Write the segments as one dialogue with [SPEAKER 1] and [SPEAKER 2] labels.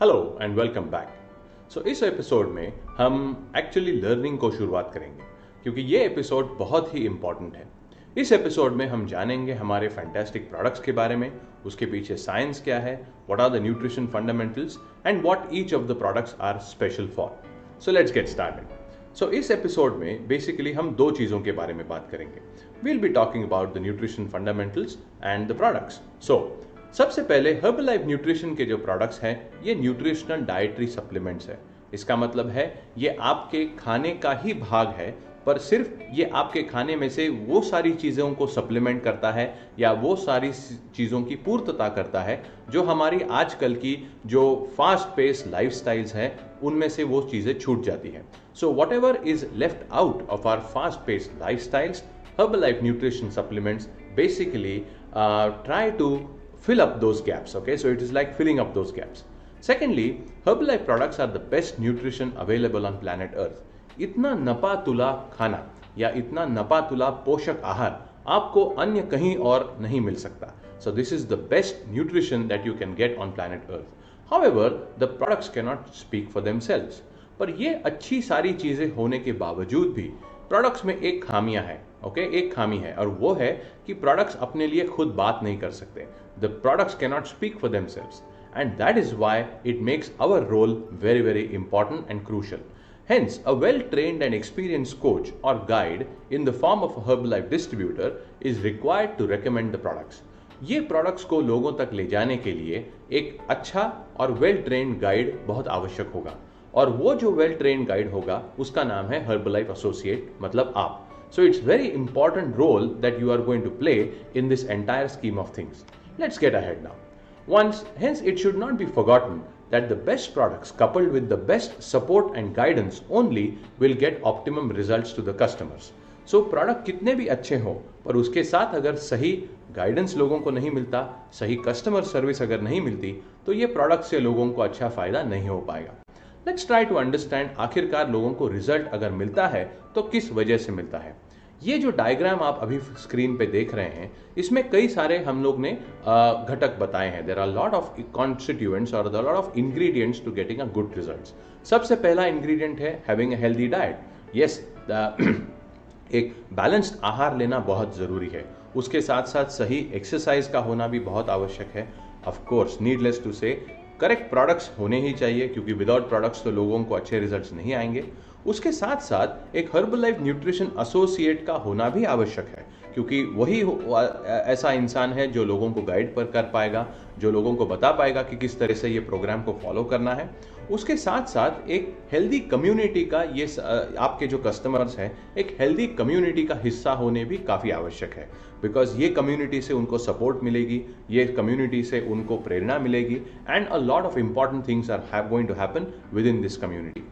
[SPEAKER 1] Hello and welcome back. इस episode में हम एक्चुअली लर्निंग को शुरुआत करेंगे क्योंकि ये एपिसोड बहुत ही इंपॉर्टेंट है। इस एपिसोड में हम जानेंगे हमारे फैंटास्टिक प्रोडक्ट्स के बारे में, उसके पीछे साइंस क्या है, what are the nutrition fundamentals and what each of the products are special for. So let's get started. इस एपिसोड में बेसिकली हम दो चीज़ों के बारे में बात करेंगे। We'll be talking about the nutrition fundamentals and the products. सबसे पहले हर्बलाइफ न्यूट्रिशन के जो प्रोडक्ट्स हैं ये न्यूट्रिशनल डाइटरी सप्लीमेंट्स है। इसका मतलब है ये आपके खाने का ही भाग है, पर सिर्फ ये आपके खाने में से वो सारी चीज़ों को सप्लीमेंट करता है या वो सारी चीज़ों की पूर्तता करता है जो हमारी आजकल की जो फास्ट पेस लाइफस्टाइल्स हैं उनमें से वो चीज़ें छूट जाती हैं। So whatever is left out of our fast pace lifestyles, Herbalife nutrition supplements basically try to fill up those gaps. Okay, so it is like filling up those gaps. Secondly, Herbalife products are the best nutrition available on planet Earth. इतना नपा तुला खाना या इतना नपा तुला पोषक आहार आपको अन्य कहीं और नहीं मिल सकता. So this is the best nutrition that you can get on planet Earth. However, the products cannot speak for themselves. पर ये अच्छी सारी चीजें होने के बावजूद भी प्रोडक्ट्स में एक खामियां है। एक खामी है और वो है कि प्रोडक्ट्स अपने लिए खुद बात नहीं कर सकते। The products can not speak for themselves and that is why it makes our role very very important and crucial. Hence, a well-trained and experienced coach or guide in the form of a Herbalife distributor is required to recommend the products. ये products को लोगों तक ले जाने के लिए एक अच्छा और वेल ट्रेन्ड गाइड बहुत आवश्यक होगा, और वो जो वेल ट्रेन्ड गाइड होगा उसका नाम है Herbalife एसोसिएट, मतलब आप। So it's very important role that you are going to play in this entire scheme of things. Let's get ahead now. Hence it should not be forgotten that the best products coupled with the best support and guidance only will get optimum results to the customers. So product कितने भी अच्छे हो पर उसके साथ अगर सही guidance लोगों को नहीं मिलता, सही कस्टमर सर्विस अगर नहीं मिलती, तो ये प्रोडक्ट से लोगों को अच्छा फायदा नहीं हो पाएगा। लेट्स ट्राई टू अंडरस्टैंड आखिरकार लोगों को रिजल्ट अगर मिलता है तो किस वजह से मिलता है। ये जो डायग्राम आप अभी स्क्रीन पे देख रहे हैं इसमें कई सारे हम लोग ने घटक बताए हैं। There are lot of constituents और lot of ingredients to getting a good results. सबसे पहला इंग्रेडिएंट है having a healthy diet. Yes, एक बैलेंस्ड आहार लेना बहुत जरूरी है। उसके साथ साथ सही एक्सरसाइज का होना भी बहुत आवश्यक है। ऑफ कोर्स, नीडलेस टू से करेक्ट प्रोडक्ट्स होने ही चाहिए क्योंकि विदाउट प्रोडक्ट्स तो लोगों को अच्छे रिजल्ट्स नहीं आएंगे। उसके साथ साथ एक हर्बलाइफ न्यूट्रिशन एसोसिएट का होना भी आवश्यक है क्योंकि वही ऐसा इंसान है जो लोगों को गाइड पर कर पाएगा, जो लोगों को बता पाएगा कि किस तरह से ये प्रोग्राम को फॉलो करना है। उसके साथ साथ एक हेल्दी कम्युनिटी का, ये आपके जो कस्टमर्स हैं एक हेल्दी कम्युनिटी का हिस्सा होने भी काफ़ी आवश्यक है, बिकॉज ये कम्युनिटी से उनको सपोर्ट मिलेगी, ये कम्युनिटी से उनको प्रेरणा मिलेगी and a lot of important things are going to happen within this community.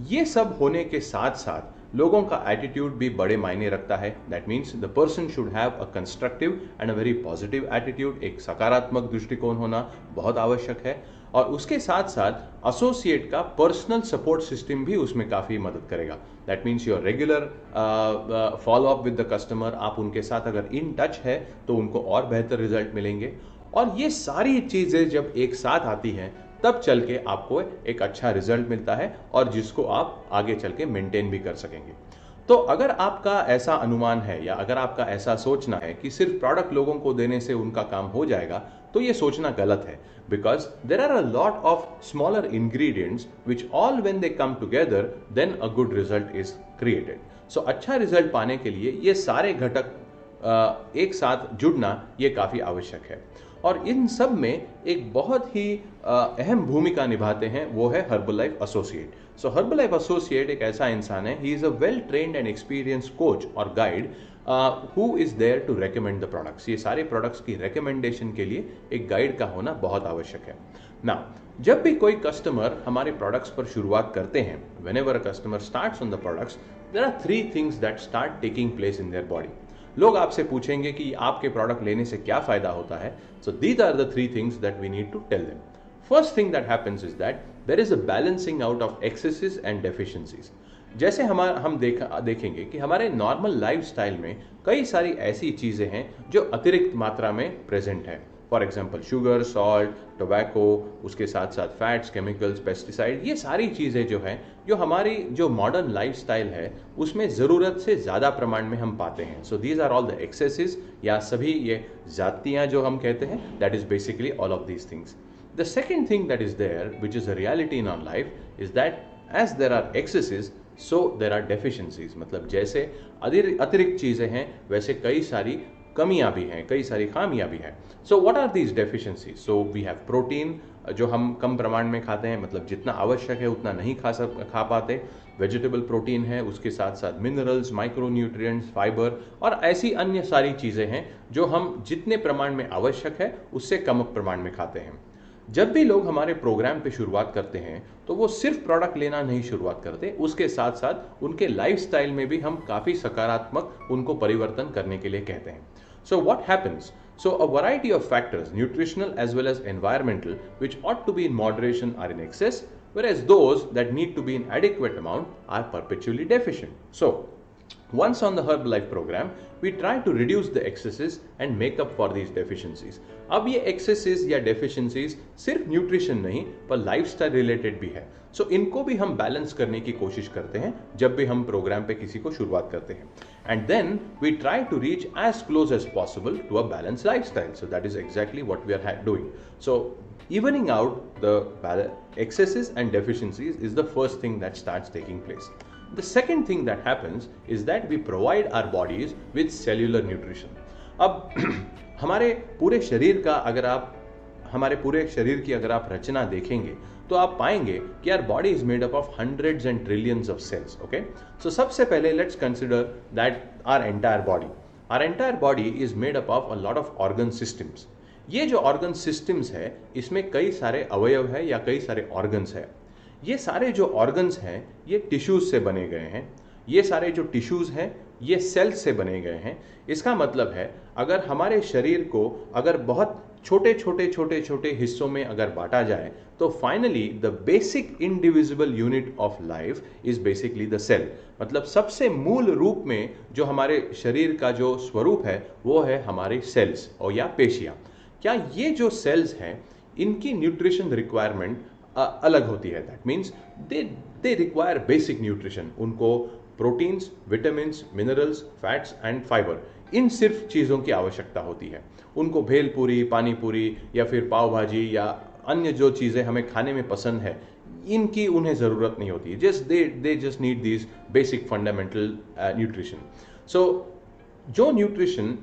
[SPEAKER 1] ये सब होने के साथ साथ लोगों का एटीट्यूड भी बड़े मायने रखता है। That means the person should have a constructive and a very positive attitude. एक सकारात्मक दृष्टिकोण होना बहुत आवश्यक है, और उसके साथ साथ एसोसिएट का पर्सनल सपोर्ट सिस्टम भी उसमें काफ़ी मदद करेगा। That means your regular follow up with the customer. आप उनके साथ अगर इन टच है तो उनको और बेहतर रिजल्ट मिलेंगे, और ये सारी चीज़ें जब एक साथ आती हैं तब चल के आपको एक अच्छा रिजल्ट मिलता है और जिसको आप आगे चल के मेंटेन भी कर सकेंगे। तो अगर आपका ऐसा अनुमान है या अगर आपका ऐसा सोचना है कि सिर्फ प्रोडक्ट लोगों को देने से उनका काम हो जाएगा, तो ये सोचना गलत है, because there are a lot of smaller ingredients which all when they come together then a good result is created. So अच्छा रिजल्ट पाने के लिए ये सारे घटक एक साथ जुड़ना ये काफ़ी आवश्यक है, और इन सब में एक बहुत ही अहम भूमिका निभाते हैं, वो है Herbalife associate. So Herbalife associate एक ऐसा इंसान है, he is a well trained and experience coach और guide who is there to recommend the products. ये सारे प्रोडक्ट्स की रिकमेंडेशन के लिए एक गाइड का होना बहुत आवश्यक है। ना, जब भी कोई कस्टमर हमारे प्रोडक्ट्स पर शुरुआत करते हैं, whenever a customer starts on the products, there are 3 things that start taking place in their body. लोग आपसे पूछेंगे कि आपके प्रोडक्ट लेने से क्या फायदा होता है। So these are the 3 things that we need to tell them. First thing that happens is that there is a balancing out of excesses and deficiencies. जैसे हम देखेंगे कि हमारे नॉर्मल लाइफस्टाइल में कई सारी ऐसी चीजें हैं जो अतिरिक्त मात्रा में प्रेजेंट है। For example sugar, salt, tobacco, उसके साथ साथ फैट्स, केमिकल्स, पेस्टिसाइड, ये सारी चीज़ें जो हैं जो हमारी जो मॉडर्न लाइफस्टाइल है उसमें ज़रूरत से ज़्यादा प्रमाण में हम पाते हैं. So these are all the excesses, या सभी ये जातियाँ जो हम कहते हैं, that is basically all of these things. The second thing that is there, which is a reality in our life, is that as there are excesses, so there are deficiencies. मतलब जैसे अतिरिक्त चीज़ें हैं वैसे कई सारी कमियां भी हैं, कई सारी खामियां भी हैं. So what are these deficiencies? So we have protein, जो हम कम प्रमाण में खाते हैं, मतलब जितना आवश्यक है उतना नहीं खा पाते. वेजिटेबल प्रोटीन है, उसके साथ साथ मिनरल्स, माइक्रोन्यूट्रिएंट्स, फाइबर और ऐसी अन्य सारी चीज़ें हैं जो हम जितने प्रमाण में आवश्यक है उससे कम प्रमाण में खाते हैं. जब भी लोग हमारे प्रोग्राम पे शुरुआत करते हैं तो वो सिर्फ प्रोडक्ट लेना नहीं शुरुआत करते, उसके साथ साथ उनके लाइफस्टाइल में भी हम काफ़ी सकारात्मक उनको परिवर्तन करने के लिए कहते हैं. So what happens? So a variety of factors, nutritional as well as environmental, which ought to be in moderation are in excess, whereas those that need to be in adequate amount are perpetually deficient. So once on the Herbalife program, we try to reduce the excesses and make up for these deficiencies. अब ये excesses या deficiencies सिर्फ nutrition नहीं पर lifestyle related भी है. So इनको भी हम balance करने की कोशिश करते हैं जब भी हम प्रोग्राम पे किसी को शुरुआत करते हैं. And then we try to reach as close as possible to a balanced lifestyle. So that is exactly what we are doing. So evening out the excesses and deficiencies is the first thing that starts taking place. The second thing that happens is that we provide our bodies with cellular nutrition. अब हमारे पूरे शरीर की अगर आप रचना देखेंगे तो आप पाएंगे कि our body is made up of hundreds and trillions of cells. Okay, so सबसे पहले let's consider that our entire body is made up of a lot of organ systems. ये जो organ systems है इसमें कई सारे अवयव है या कई सारे organs है. ये सारे जो ऑर्गन्स हैं ये टिश्यूज से बने गए हैं. ये सारे जो टिश्यूज हैं ये सेल्स से बने गए हैं. इसका मतलब है अगर हमारे शरीर को अगर बहुत छोटे हिस्सों में अगर बांटा जाए तो finally the basic indivisible unit of life is basically the cell. मतलब सबसे मूल रूप में जो हमारे शरीर का जो स्वरूप है वो है हमारे सेल्स और या पेशियां. क्या ये जो सेल्स हैं इनकी न्यूट्रिशन रिक्वायरमेंट अलग होती है. That means they require basic nutrition. उनको proteins, vitamins, minerals, fats and fibre, इन सिर्फ चीज़ों की आवश्यकता होती है. उनको भेलपूरी, पानी पूरी या फिर पाव भाजी या अन्य जो चीज़ें हमें खाने में पसंद है इनकी उन्हें ज़रूरत नहीं होती. They just need this basic fundamental nutrition. So जो न्यूट्रिशन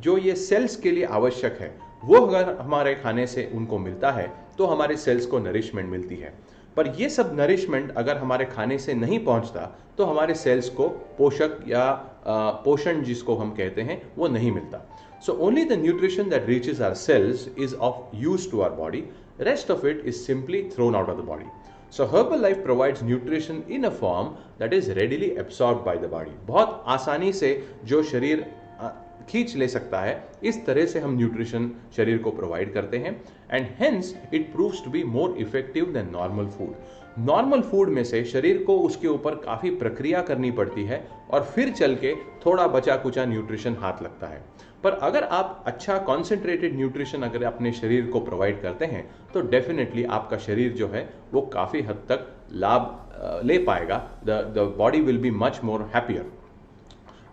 [SPEAKER 1] जो ये सेल्स के लिए आवश्यक है वो अगर हमारे खाने से उनको मिलता है तो हमारे सेल्स को नरिशमेंट मिलती है. पर ये सब नरिशमेंट अगर हमारे खाने से नहीं पहुंचता तो हमारे सेल्स को पोषक या पोषण जिसको हम कहते हैं वो नहीं मिलता. So only the nutrition that reaches our cells is of use to our body. Rest of it is simply thrown out of the body. So Herbalife provides nutrition in a form that is readily absorbed by the body. बहुत आसानी से जो शरीर खींच ले सकता है इस तरह से हम न्यूट्रिशन शरीर को प्रोवाइड करते हैं. And hence it proves to be more effective than normal food. Normal food में से शरीर को उसके ऊपर काफ़ी प्रक्रिया करनी पड़ती है और फिर चल के थोड़ा बचा कुचा न्यूट्रिशन हाथ लगता है. पर अगर आप अच्छा कॉन्सेंट्रेटेड न्यूट्रिशन अगर अपने शरीर को प्रोवाइड करते हैं तो डेफिनेटली आपका शरीर जो है वो काफ़ी हद तक लाभ ले पाएगा. The body will be much more happier.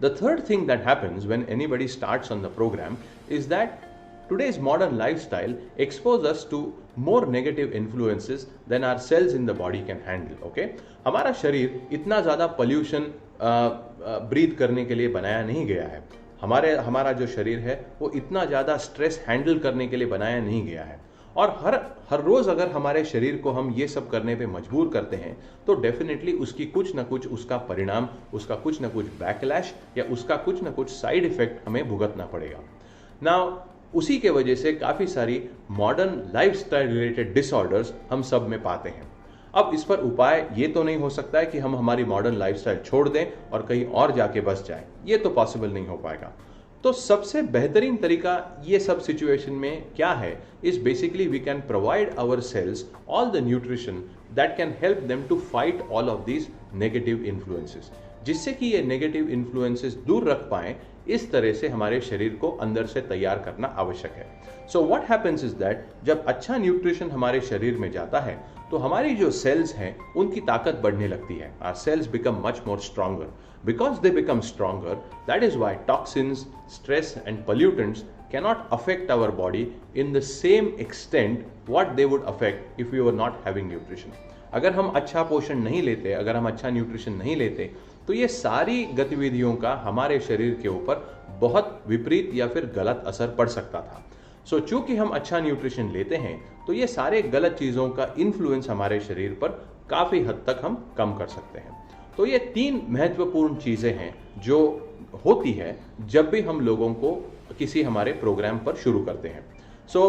[SPEAKER 1] The third thing that happens when anybody starts on the program is that today's modern lifestyle exposes us to more negative influences than our cells in the body can handle. Okay? हमारा शरीर इतना ज़्यादा pollution breathe करने के लिए बनाया नहीं गया है. हमारा जो शरीर है वो इतना ज़्यादा स्ट्रेस हैंडल करने के लिए बनाया नहीं गया है. और हर रोज़ अगर हमारे शरीर को हम ये सब करने पे मजबूर करते हैं तो डेफिनेटली उसकी कुछ ना कुछ उसका परिणाम, उसका कुछ ना कुछ बैकलैश या उसका कुछ ना कुछ साइड इफेक्ट हमें भुगतना पड़ेगा. नाउ उसी के वजह से काफ़ी सारी मॉडर्न लाइफस्टाइल रिलेटेड डिसऑर्डर्स हम सब में पाते हैं. अब इस पर उपाय ये तो नहीं हो सकता है कि हम हमारी मॉडर्न लाइफस्टाइल छोड़ दें और कहीं और जाके बस जाएं. ये तो पॉसिबल नहीं हो पाएगा. तो सबसे बेहतरीन तरीका ये सब सिचुएशन में क्या है is basically we can provide our cells all the nutrition that can help them to fight all of these negative influences. जिससे कि ये नेगेटिव इन्फ्लुएंसेस दूर रख पाएं इस तरह से हमारे शरीर को अंदर से तैयार करना आवश्यक है। So what happens is that जब अच्छा न्यूट्रिशन हमारे शरीर में जाता है तो हमारी जो सेल्स हैं उनकी ताकत बढ़ने लगती है। Our cells become much more stronger. Because they become stronger, that is why toxins, stress and pollutants cannot affect our body in the same extent what they would affect if we were not having nutrition. अगर हम अच्छा पोषण नहीं लेते, अगर हम अच्छा nutrition नहीं लेते, तो ये सारी गतिविधियों का हमारे शरीर के ऊपर बहुत विपरीत या फिर गलत असर पड़ सकता था। सो चूंकि हम अच्छा न्यूट्रिशन लेते हैं तो ये सारे गलत चीज़ों का इन्फ्लुएंस हमारे शरीर पर काफ़ी हद तक हम कम कर सकते हैं। तो ये 3 महत्वपूर्ण चीज़ें हैं जो होती है जब भी हम लोगों को किसी हमारे प्रोग्राम पर शुरू करते हैं। सो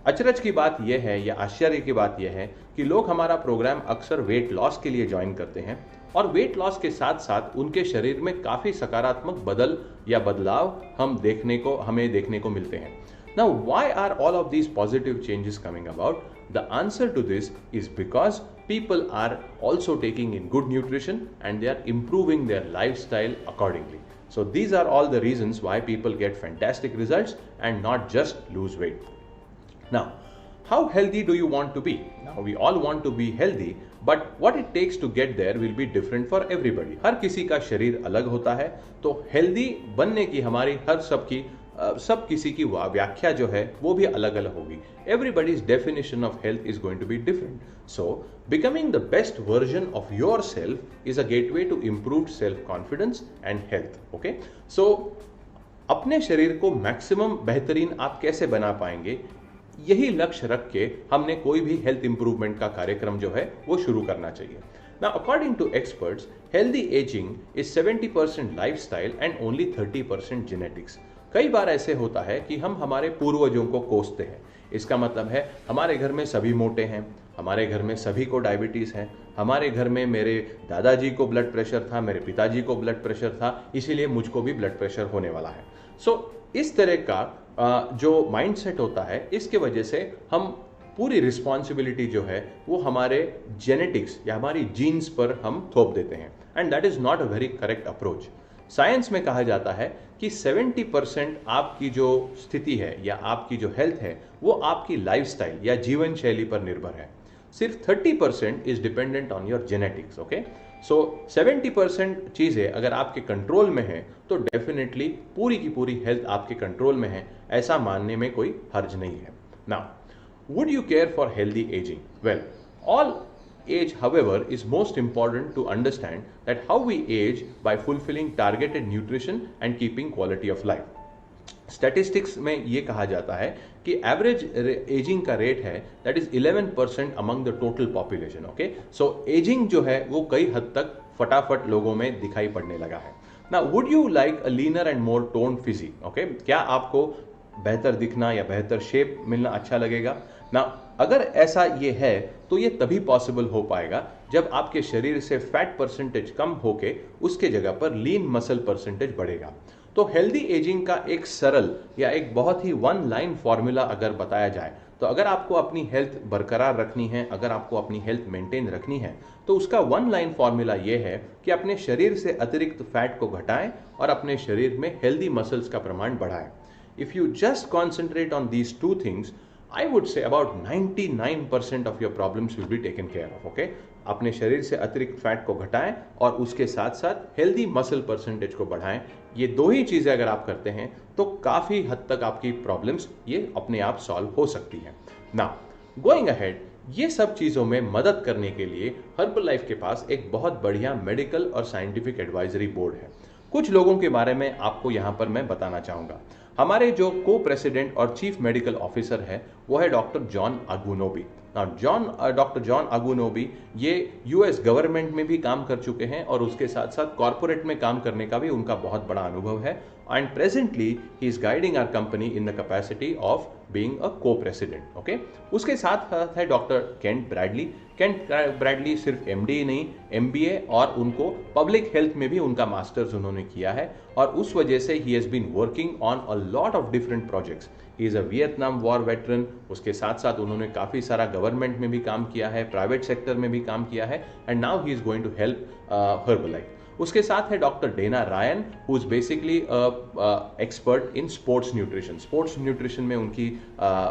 [SPEAKER 1] अचरज की बात यह है या आश्चर्य की बात यह है कि लोग हमारा प्रोग्राम अक्सर वेट लॉस के लिए ज्वाइन करते हैं और वेट लॉस के साथ साथ उनके शरीर में काफ़ी सकारात्मक बदलाव हमें देखने को मिलते हैं। Now, why are all of these positive changes coming about? The answer to this is because people are also taking in good nutrition and they are improving their lifestyle accordingly. So these are all the reasons why people get fantastic results and not just lose weight. Now, how healthy do you want to be? Now, we all want to be healthy, but what it takes to get there will be different for everybody. हर किसी का शरीर अलग होता है, तो healthy बनने की हमारी सब किसी की व्याख्या जो है वो भी अलग अलग होगी। Everybody's definition of health is going to be different. So, becoming the best version of yourself is a gateway to improved self-confidence and health. Okay? So, अपने शरीर को मैक्सिमम बेहतरीन आप कैसे बना पाएंगे, यही लक्ष्य रख के हमने कोई भी हेल्थ इंप्रूवमेंट का कार्यक्रम जो है वो शुरू करना चाहिए। Now, according to experts, healthy aging is 70% lifestyle and only 30% genetics. कई बार ऐसे होता है कि हम हमारे पूर्वजों को कोसते हैं। इसका मतलब है हमारे घर में सभी मोटे हैं, हमारे घर में सभी को डायबिटीज़ है, हमारे घर में मेरे दादाजी को ब्लड प्रेशर था, मेरे पिताजी को ब्लड प्रेशर था, इसीलिए मुझको भी ब्लड प्रेशर होने वाला है। इस तरह का जो माइंडसेट होता है, इसके वजह से हम पूरी रिस्पॉन्सिबिलिटी जो है वो हमारे जेनेटिक्स या हमारी जीन्स पर हम थोप देते हैं and that is not a very correct approach. Science में कहा जाता है कि 70% आपकी जो स्थिति है या आपकी जो हेल्थ है वो आपकी लाइफस्टाइल या जीवन शैली पर निर्भर है। सिर्फ 30% is dependent on your genetics. Okay, so 70% चीज़ें अगर आपके कंट्रोल में है तो डेफिनेटली पूरी की पूरी हेल्थ आपके कंट्रोल में है, ऐसा मानने में कोई हर्ज नहीं है। Now, would you care for healthy ageing? Well, all age, however, is most important to understand that how we age by fulfilling targeted nutrition and keeping quality of life. Statistics में ये कहा जाता है कि एवरेज एजिंग का rate है that is 11% among the total population. Okay, so ageing जो है वो कई हद तक फटाफट लोगों में दिखाई पड़ने लगा है। Now, would you like a leaner and more toned physique? Okay, क्या आपको बेहतर दिखना या बेहतर शेप मिलना अच्छा लगेगा? ना, अगर ऐसा ये है तो ये तभी पॉसिबल हो पाएगा जब आपके शरीर से फैट परसेंटेज कम होके उसके जगह पर लीन मसल परसेंटेज बढ़ेगा। तो हेल्दी एजिंग का एक सरल या एक बहुत ही वन लाइन फॉर्मूला अगर बताया जाए तो अगर आपको अपनी हेल्थ बरकरार रखनी है, अगर आपको अपनी हेल्थ मेंटेन रखनी है, तो उसका वन लाइन फॉर्मूला ये है कि अपने शरीर से अतिरिक्त फैट को घटाएं और अपने शरीर में हेल्दी मसल्स का प्रमाण बढ़ाएं। If you just concentrate on these two things, I would say about 99% of your problems will be taken care of. Okay? अपने शरीर से अतिरिक्त फैट को घटाएं और उसके साथ साथ हेल्दी मसल परसेंटेज को बढ़ाएं। ये दो ही चीज़ें अगर आप करते हैं तो काफ़ी हद तक आपकी प्रॉब्लम्स ये अपने आप सॉल्व हो सकती हैं। नाउ, गोइंग अहेड, ये सब चीज़ों में मदद करने के लिए हर्बलाइफ के पास एक बहुत बढ़िया मेडिकल और साइंटिफिक एडवाइजरी बोर्ड है। कुछ लोगों के बारे में आपको यहाँ पर मैं बताना चाहूँगा। हमारे जो को प्रेसिडेंट और चीफ मेडिकल ऑफिसर है वो है डॉक्टर जॉन अगुनोबी। डॉक्टर जॉन अगुनोबी ये यूएस गवर्नमेंट में भी काम कर चुके हैं और उसके साथ साथ कॉर्पोरेट में काम करने का भी उनका बहुत बड़ा अनुभव है and presently he is guiding our company in the capacity of being a co president. Okay, उसके साथ साथ है doctor Kent Bradley. Kent Bradley सिर्फ एमडी ही नहीं, एमबीए और उनको पब्लिक हेल्थ में भी उनका मास्टर्स उन्होंने किया है और उस वजह से ही has been working on a lot of different projects. He is a Vietnam war veteran. उसके साथ साथ उन्होंने काफ़ी सारा गवर्नमेंट में भी काम किया है, प्राइवेट सेक्टर में भी काम किया है and now he is going to help Herbalife. उसके साथ है doctor Dana Ryan, who is basically expert in sports nutrition. Sports nutrition में उनकी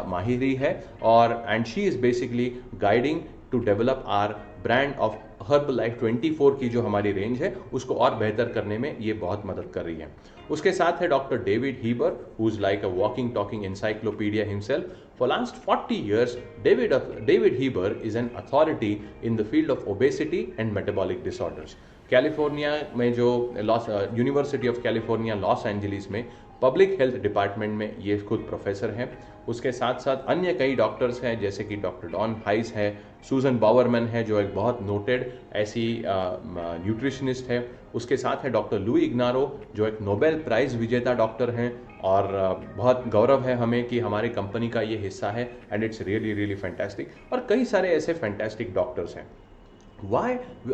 [SPEAKER 1] माहिरी है और and she is basically guiding to develop our brand of Herbalife 24 की जो हमारी रेंज है उसको और बेहतर करने में ये बहुत मदद कर रही है। उसके साथ है doctor David Heber, who is like a walking talking encyclopedia himself. For last 40 years, David Heber is an authority in the field of obesity and metabolic disorders. California में जो university of California Los Angeles में public health department में ये खुद professor हैं। उसके साथ साथ अन्य कई डॉक्टर्स हैं जैसे कि डॉक्टर डॉन हाइस है, सूजन बावरमैन है जो एक बहुत नोटेड ऐसी न्यूट्रिशनिस्ट है। उसके साथ है डॉक्टर लुई इग्नारो जो एक नोबेल प्राइज विजेता डॉक्टर हैं और बहुत गौरव है हमें कि हमारी कंपनी का ये हिस्सा है and it's really really fantastic. और कई सारे ऐसे फैंटास्टिक डॉक्टर्स हैं। Why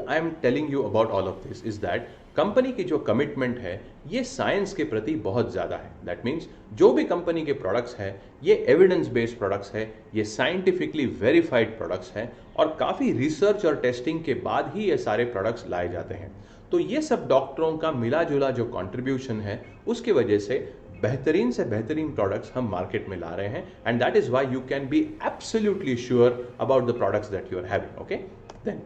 [SPEAKER 1] I am telling you about all of this is that company की जो कमिटमेंट है ये साइंस के प्रति बहुत ज़्यादा है। दैट मीन्स जो भी कंपनी के प्रोडक्ट्स है ये एविडेंस बेस्ड प्रोडक्ट्स है, ये साइंटिफिकली वेरीफाइड प्रोडक्ट्स हैं और काफ़ी रिसर्च और टेस्टिंग के बाद ही ये सारे प्रोडक्ट्स लाए जाते हैं। तो ये सब डॉक्टरों का मिला जुला जो कंट्रीब्यूशन है उसकी वजह से बेहतरीन से बेहतरीन प्रोडक्ट्स हम मार्केट में ला रहे हैं and that is why you can be absolutely sure about the products that you are having. Okay, then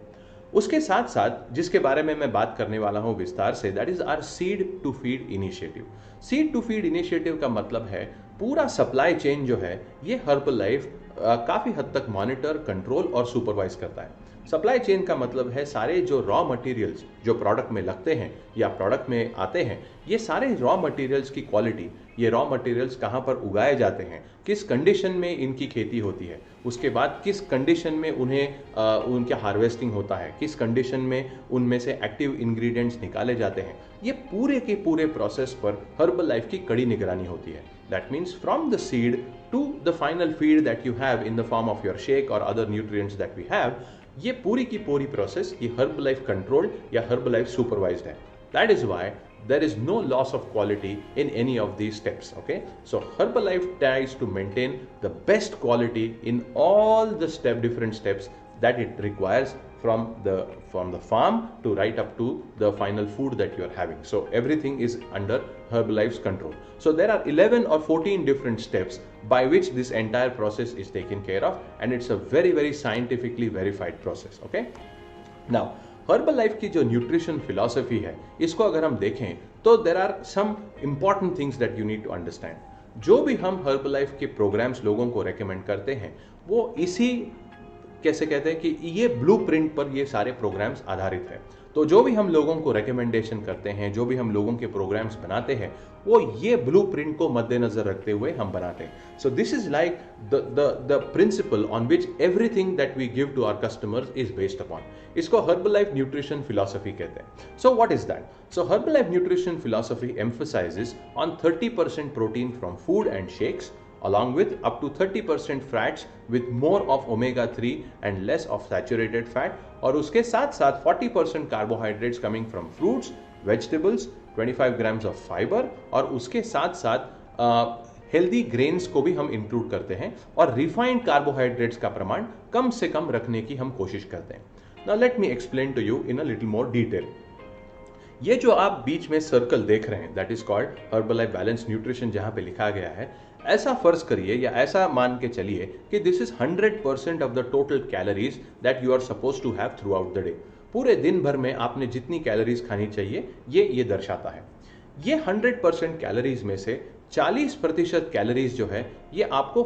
[SPEAKER 1] उसके साथ साथ जिसके बारे में मैं बात करने वाला हूं विस्तार से, that is our seed to feed initiative. Seed to feed initiative का मतलब है पूरा सप्लाई चेन जो है ये हर्बलाइफ काफी हद तक मॉनिटर, कंट्रोल और सुपरवाइज करता है। सप्लाई चेन का मतलब है सारे जो रॉ मटेरियल्स जो प्रोडक्ट में लगते हैं या प्रोडक्ट में आते हैं, ये सारे रॉ मटेरियल्स की क्वालिटी, ये रॉ मटेरियल्स कहाँ पर उगाए जाते हैं, किस कंडीशन में इनकी खेती होती है, उसके बाद किस कंडीशन में उन्हें उनका हार्वेस्टिंग होता है, किस कंडीशन में उनमें से एक्टिव इंग्रेडिएंट्स निकाले जाते हैं, ये पूरे के पूरे प्रोसेस पर हर्बलाइफ की कड़ी निगरानी होती है। That means from the seed to the final feed that you have in the form of your shake और other nutrients that we have, ये पूरी की पूरी प्रोसेस ये हर्बलाइफ कंट्रोल्ड या हर्बलाइफ सुपरवाइज्ड है। That is why there is no loss of quality in any of these steps. Okay, so Herbalife tries to maintain the best quality in all the different steps that it requires from the farm to right up to the final food that you are having. So everything is under Herbalife's control. So there are 11 or 14 different steps by which this entire process is taken care of, and it's a very very scientifically verified process. Okay, now Herbalife की जो nutrition philosophy है इसको अगर हम देखें तो there are some important things that you need to understand. जो भी हम हर्बलाइफ के प्रोग्राम्स लोगों को रेकमेंड करते हैं वो इसी कैसे कहते हैं कि ये ब्लूप्रिंट पर ये सारे प्रोग्राम्स आधारित है। तो जो भी हम लोगों को रिकमेंडेशन करते हैं, जो भी हम लोगों के प्रोग्राम्स बनाते हैं, वो ये ब्लूप्रिंट को मद्देनजर रखते हुए हम बनाते हैं। So this is like the principle on which everything that we give to our customers is based upon. इसको हर्बलाइफ न्यूट्रिशन फिलॉसफी कहते हैं। So what is that? So Herbalife nutrition philosophy emphasizes on 30% protein from food and shakes, along with up to 30% fats with more of omega-3 and less of saturated fat, और उसके साथ साथ 40% carbohydrates coming from fruits, vegetables, 25 grams of fiber, और उसके साथ साथ healthy grains को भी हम इंक्लूड करते हैं और रिफाइंड कार्बोहाइड्रेट्स का प्रमाण कम से कम रखने की हम कोशिश करते हैं। Now let me explain to you in a little more detail. ये जो आप बीच में सर्कल देख रहे हैं that is called Herbalife balance nutrition, जहां पे लिखा गया है, ऐसा फर्ज करिए या ऐसा मान के चलिए कि this is 100% of the total calories that you are suppose to have throughout the day. पूरे दिन भर में आपने जितनी कैलोरीज खानी चाहिए ये दर्शाता है। ये 100% कैलोरीज में से 40% कैलोरीज जो है ये आपको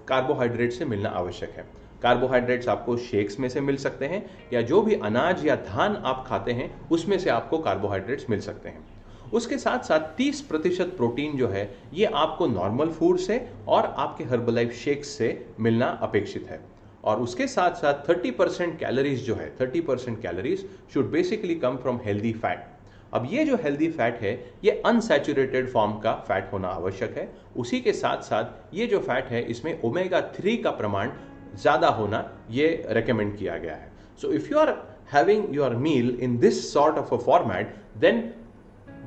[SPEAKER 1] कार्बोहाइड्रेट से मिलना आवश्यक है। कार्बोहाइड्रेट्स आपको शेक्स में से मिल सकते हैं या जो भी अनाज या धान आप खाते हैं उसमें से आपको कार्बोहाइड्रेट्स मिल सकते हैं। उसके साथ साथ 30% प्रोटीन जो है ये आपको नॉर्मल फूड से और आपके हर्बलाइफ शेक्स से मिलना अपेक्षित है। और उसके साथ साथ 30% कैलोरीज जो है, 30% calories should basically come from healthy fat. अब ये जो हेल्दी फैट है ये अनसैचुरेटेड फॉर्म का फैट होना आवश्यक है। उसी के साथ साथ ये जो फैट है इसमें ओमेगा-3 का प्रमाण ज्यादा होना ये रेकमेंड किया गया है। So if you are having your meal in this sort of a format then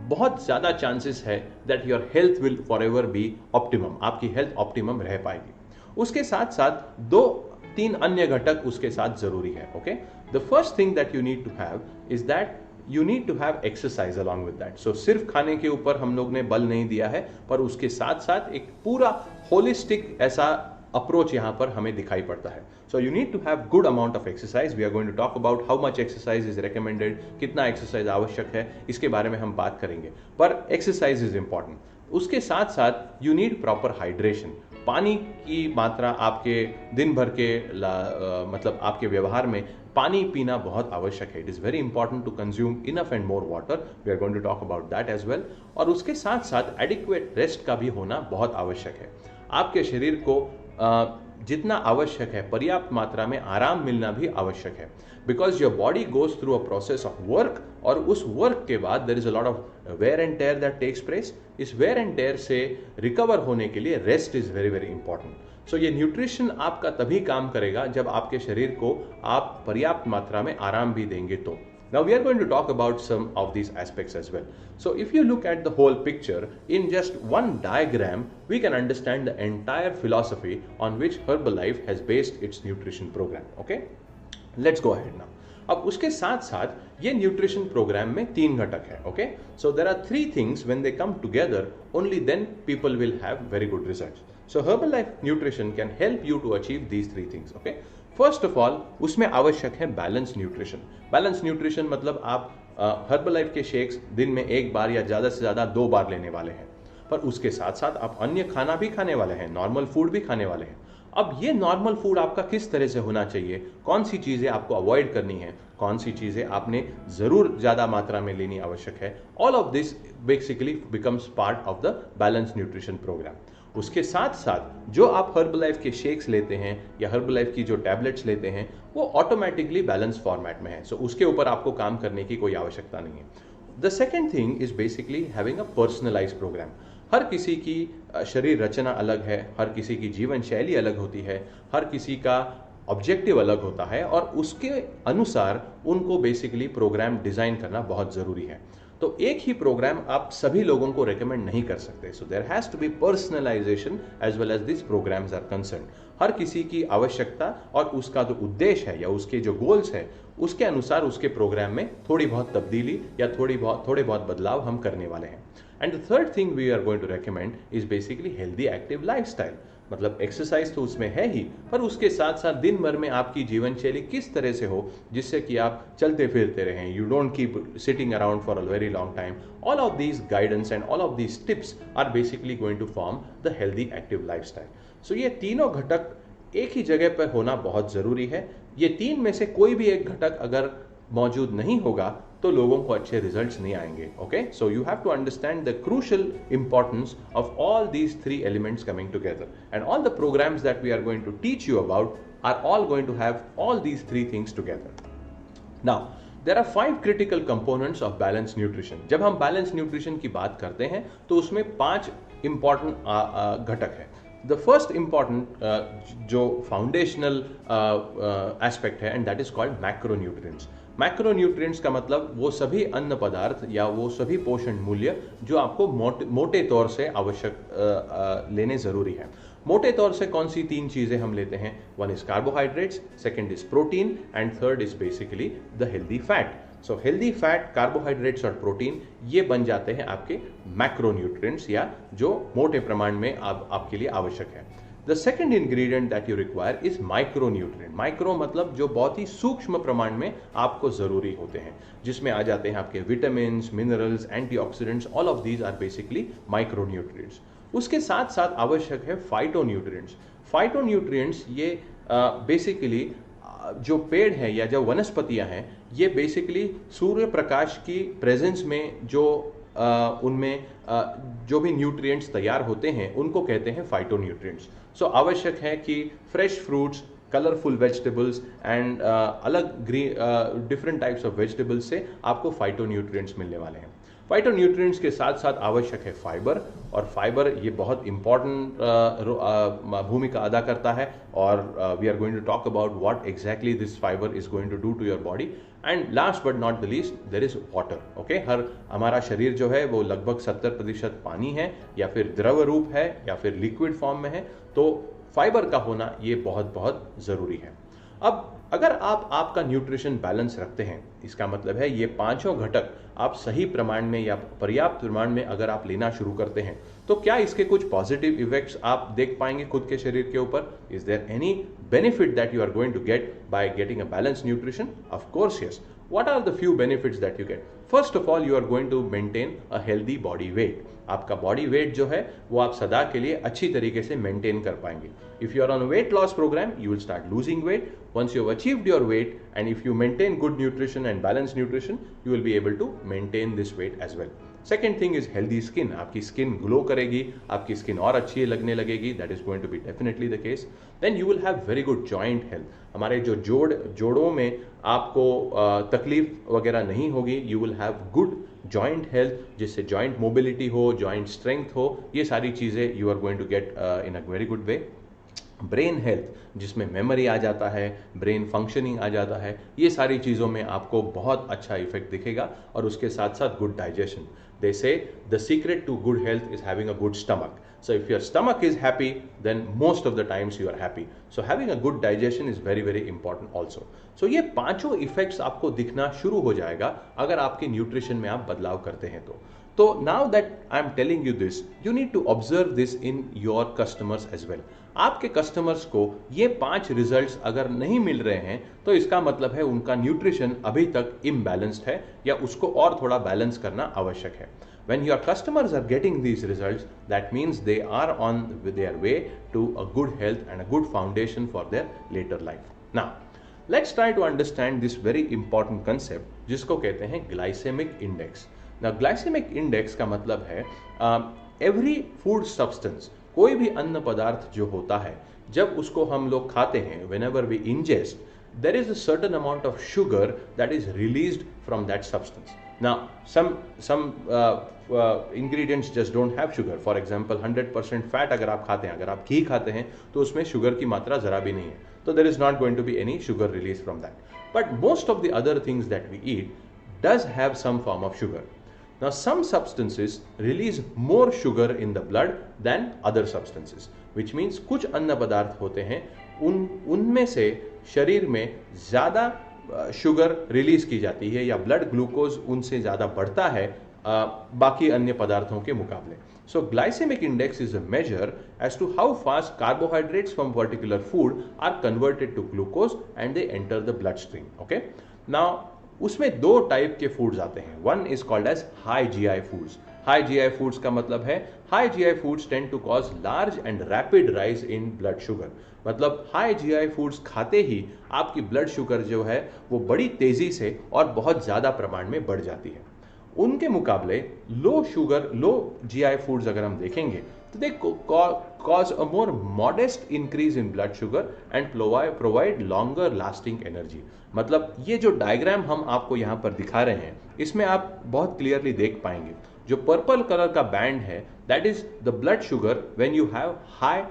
[SPEAKER 1] बहुत ज्यादा चांसेस है that your health will forever be optimum, आपकी हेल्थ ऑप्टिमम रह पाएगी। उसके साथ साथ 2-3 अन्य घटक उसके साथ जरूरी है। Okay, the first thing that you need to have is that you need to have exercise along with that. So सिर्फ खाने के ऊपर हम लोग ने बल नहीं दिया है, पर उसके साथ साथ एक पूरा होलिस्टिक ऐसा अप्रोच यहाँ पर हमें दिखाई पड़ता है। So you need to have good amount of exercise. We are going to talk about how much exercise is recommended, कितना एक्सरसाइज आवश्यक है, इसके बारे में हम बात करेंगे, पर एक्सरसाइज इज इंपॉर्टेंट। उसके साथ साथ यू नीड प्रॉपर हाइड्रेशन। पानी की मात्रा आपके दिन भर के मतलब आपके व्यवहार में पानी पीना बहुत आवश्यक है। It is very important to consume enough and more water. We are going to talk about that as well. और उसके साथ साथ एडिक्वेट रेस्ट का भी होना बहुत आवश्यक है। आपके शरीर को जितना आवश्यक है पर्याप्त मात्रा में आराम मिलना भी आवश्यक है, because your body goes through a process of work, और उस वर्क के बाद there is a lot of wear and tear that takes place. इस वेयर एंड टेयर से रिकवर होने के लिए rest is very very important. So ये न्यूट्रिशन आपका तभी काम करेगा जब आपके शरीर को आप पर्याप्त मात्रा में आराम भी देंगे तो। Now we are going to talk about some of these aspects as well. So if you look at the whole picture in just one diagram, we can understand the entire philosophy on which Herbalife has based its nutrition program. Okay? Let's go ahead now. अब उसके साथ साथ ये nutrition programme में 3 घटक है। Okay, so there are 3 things when they come together, only then people will have very good results. So Herbalife nutrition can help you to achieve these 3 things. Okay, first of all उसमें आवश्यक है balance nutrition. Balance nutrition मतलब आप Herbalife के shakes दिन में 1 बार या ज़्यादा से ज़्यादा 2 बार लेने वाले हैं, पर उसके साथ साथ आप अन्य खाना भी खाने वाले हैं, नॉर्मल फूड भी खाने वाले हैं। अब ये नॉर्मल फूड आपका किस तरह से होना चाहिए, कौन सी चीज़ें आपको अवॉइड करनी है, कौन सी चीज़ें आपने ज़रूर ज़्यादा मात्रा में लेनी आवश्यक है, all of this basically becomes part of the balance nutrition program. उसके साथ साथ जो आप हर्बलाइफ के शेक्स लेते हैं या हर्बलाइफ की जो टैबलेट्स लेते हैं वो ऑटोमेटिकली बैलेंस फॉर्मेट में है, सो उसके ऊपर आपको काम करने की कोई आवश्यकता नहीं है। The second thing is basically having a personalise programme. हर किसी की शरीर रचना अलग है, हर किसी की जीवन शैली अलग होती है, हर किसी का ऑब्जेक्टिव अलग होता है, और उसके अनुसार उनको बेसिकली प्रोग्राम डिज़ाइन करना बहुत ज़रूरी है। तो एक ही प्रोग्राम आप सभी लोगों को रेकमेंड नहीं कर सकते। So there has to be personalisation as well as this programmes are concern. हर किसी की आवश्यकता और उसका जो उद्देश्य है या उसके जो गोल्स है उसके अनुसार उसके प्रोग्राम में थोड़ी बहुत तब्दीली या थोड़े बहुत बदलाव हम करने वाले हैं। And the third thing we are going to recommend is basically healthy active lifestyle. मतलब एक्सरसाइज तो उसमें है ही, पर उसके साथ साथ दिन भर में आपकी जीवन शैली किस तरह से हो जिससे कि आप चलते फिरते रहें, you don't keep sitting around for a very long time. All of these guidance and all of these tips are basically going to form the healthy active lifestyle. So ये तीनों घटक एक ही जगह पर होना बहुत ज़रूरी है। ये 3 में से कोई भी एक घटक अगर मौजूद नहीं होगा तो लोगों को अच्छे रिजल्ट्स नहीं आएंगे। Okay, so you have to understand the crucial importance of all these 3 elements coming together, and all the programs that we are going to teach you about are all going to have all these 3 things together. Now there are 5 critical components of balance nutrition. जब हम balance nutrition की बात करते हैं तो उसमें 5 important घटक है। द फर्स्ट इंपॉर्टेंट जो फाउंडेशनल एस्पेक्ट है, and that is called macronutrients. Macronutrients का मतलब वो सभी अन्न पदार्थ या वो सभी पोषण मूल्य जो आपको मोटे तौर से आवश्यक लेने ज़रूरी है। मोटे तौर से कौन सी 3 चीज़ें हम लेते हैं? One is carbohydrates, second is protein, and third is basically the healthy fat. So healthy fat, carbohydrates और प्रोटीन ये बन जाते हैं आपके मैक्रोन्यूट्रिएंट्स या जो मोटे प्रमाण में आपके लिए आवश्यक है। The second ingredient that you require is micronutrient. Micro मतलब जो बहुत ही सूक्ष्म प्रमाण में आपको जरूरी होते हैं, जिसमें आ जाते हैं आपके vitamin, minerals, antioxidants, all of these are basically micronutrients. उसके साथ साथ आवश्यक है फाइटोन्यूट्रिएंट्स। फाइटोन्यूट्रिएंट्स ये बेसिकली जो पेड़ है या जो वनस्पतियां हैं ये बेसिकली सूर्य प्रकाश की प्रेजेंस में जो उनमें जो भी न्यूट्रिएंट्स तैयार होते हैं उनको कहते हैं फाइटोन्यूट्रिएंट्स। सो आवश्यक है कि fresh fruits, colourful vegetables and अलग डिफरेंट टाइप्स ऑफ वेजिटेबल्स से आपको फाइटोन्यूट्रिएंट्स मिलने वाले हैं। फाइटोन्यूट्रिएंट्स के साथ साथ आवश्यक है फाइबर, और फाइबर ये बहुत इंपॉर्टेंट भूमिका अदा करता है, और we are going to talk about what exactly this fiber is going to do to your body. And last but not the least there is water. Okay, हमारा शरीर जो है वो लगभग 70% पानी है, या फिर द्रव रूप है, या फिर लिक्विड फॉर्म में है, तो फाइबर का होना ये बहुत बहुत ज़रूरी है। अब अगर आप आपका न्यूट्रिशन बैलेंस रखते हैं, इसका मतलब है ये पांचों घटक आप सही प्रमाण में या पर्याप्त प्रमाण में अगर आप लेना शुरू करते हैं, तो क्या इसके कुछ पॉजिटिव इफेक्ट्स आप देख पाएंगे खुद के शरीर के ऊपर? Is there any benefit that you are going to get by getting a balance nutrition? Of course yes. What are the few benefits that you get? First of all, you are going to maintain a healthy body weight. आपका body weight जो है वो आप सदा के लिए अच्छी तरीके से मेंटेन कर पाएंगे. If you are on weight loss program, you will start losing weight. Once you have achieved your weight, and if you maintain good nutrition and balanced nutrition, you will be able to maintain this weight as well. Second thing is healthy skin. आपकी skin glow करेगी, आपकी skin और अच्छी लगने लगेगी. That is going to be definitely the case. Then you will have very good joint health. हमारे जो जोड़ों में आपको तकलीफ वगैरह नहीं होगी. You will have good joint health, जिससे joint mobility हो, joint strength हो, ये सारी चीज़ें you are going to get in a very good way. Brain health, जिसमें मेमोरी आ जाता है, ब्रेन फंक्शनिंग आ जाता है, ये सारी चीज़ों में आपको बहुत अच्छा इफेक्ट दिखेगा. और उसके साथ साथ good digestion. They say the secret to good health is having a good stomach. So if your stomach is happy, then most of the times you are happy. So having a good digestion is very very important also. So ये पांचों effects आपको दिखना शुरू हो जाएगा अगर आपके nutrition में आप बदलाव करते हैं तो now that I am telling you this, you need to observe this in your customers as well. आपके कस्टमर्स को ये 5 रिजल्ट्स अगर नहीं मिल रहे हैं, तो इसका मतलब है उनका न्यूट्रिशन अभी तक इम्बैलेंस्ड है या उसको और थोड़ा बैलेंस करना आवश्यक है. When your customers are getting these results, that means they are on their way to a good health and a good foundation for their later life. Now, let's try to understand this very important concept जिसको कहते हैं glycemic index. Now, glycemic index का मतलब है every food substance, कोई भी अन्न पदार्थ जो होता है, जब उसको हम लोग खाते हैं, whenever we ingest, there is a certain amount of sugar that is released from that substance. Now, some ingredients just don't have sugar. For example, 100% fat अगर आप खाते हैं, अगर आप घी खाते हैं, तो उसमें शुगर की मात्रा जरा भी नहीं है, तो there is not going to be any sugar released from that. But most of the other things that we eat does have some form of sugar. Now, some substances release more sugar in the blood than other substances, which means कुछ अन्न पदार्थ होते हैं, उनमें से शरीर में ज़्यादा शुगर रिलीज की जाती है या ब्लड ग्लूकोज उनसे ज़्यादा बढ़ता है बाकी अन्य पदार्थों के मुकाबले. So glycemic index is a measure as to how fast carbohydrates from particular food are converted to glucose and they enter the bloodstream. Okay. Now, उसमें 2 टाइप के फूड्स आते हैं. One is called as high GI foods. High GI foods का मतलब है high GI foods tend to cause large and rapid rise in blood sugar. मतलब high GI foods खाते ही आपकी ब्लड शुगर जो है वो बड़ी तेजी से और बहुत ज्यादा प्रमाण में बढ़ जाती है. उनके मुकाबले लो जीआई फूड्स अगर हम देखेंगे तो दे cause a more modest increase in blood sugar and provide longer lasting energy. मतलब ये जो डायग्राम हम आपको यहाँ पर दिखा रहे हैं, इसमें आप बहुत क्लियरली देख पाएंगे जो पर्पल कलर का बैंड है, that is the blood sugar when you have high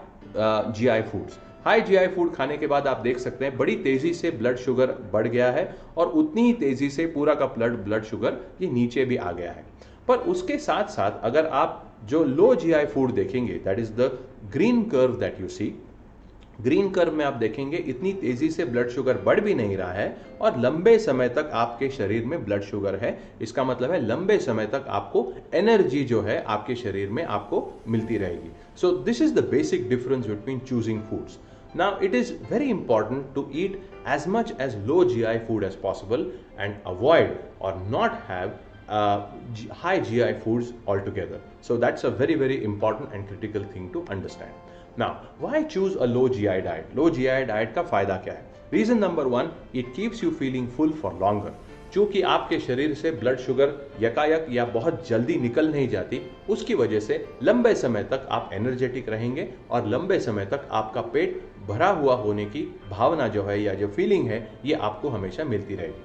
[SPEAKER 1] GI foods. High GI food खाने के बाद आप देख सकते हैं बड़ी तेजी से ब्लड शुगर बढ़ गया है और उतनी ही तेजी से पूरा का ब्लड शुगर ये नीचे भी आ गया है. पर उसके साथ साथ अगर आप जो लो जीआई फूड देखेंगे, that is the green curve that you see, green curve में आप देखेंगे इतनी तेजी से ब्लड शुगर बढ़ भी नहीं रहा है और लंबे समय तक आपके शरीर में ब्लड शुगर है. इसका मतलब है लंबे समय तक आपको एनर्जी जो है आपके शरीर में आपको मिलती रहेगी. सो this is the basic difference between choosing foods. Now, it is very important to eat as much as low GI food as possible and avoid or not have high GI foods altogether. So that's a very, very important and critical thing to understand. Now, why choose a low GI diet? Low GI diet का फायदा क्या है? Reason number 1, it keeps you feeling full for longer. चूंकि आपके शरीर से blood sugar यकायक या बहुत जल्दी निकल नहीं जाती, उसकी वजह से लंबे समय तक आप एनर्जेटिक रहेंगे और लंबे समय तक आपका पेट भरा हुआ होने की भावना जो है या जो फीलिंग है ये आपको हमेशा मिलती रहेगी.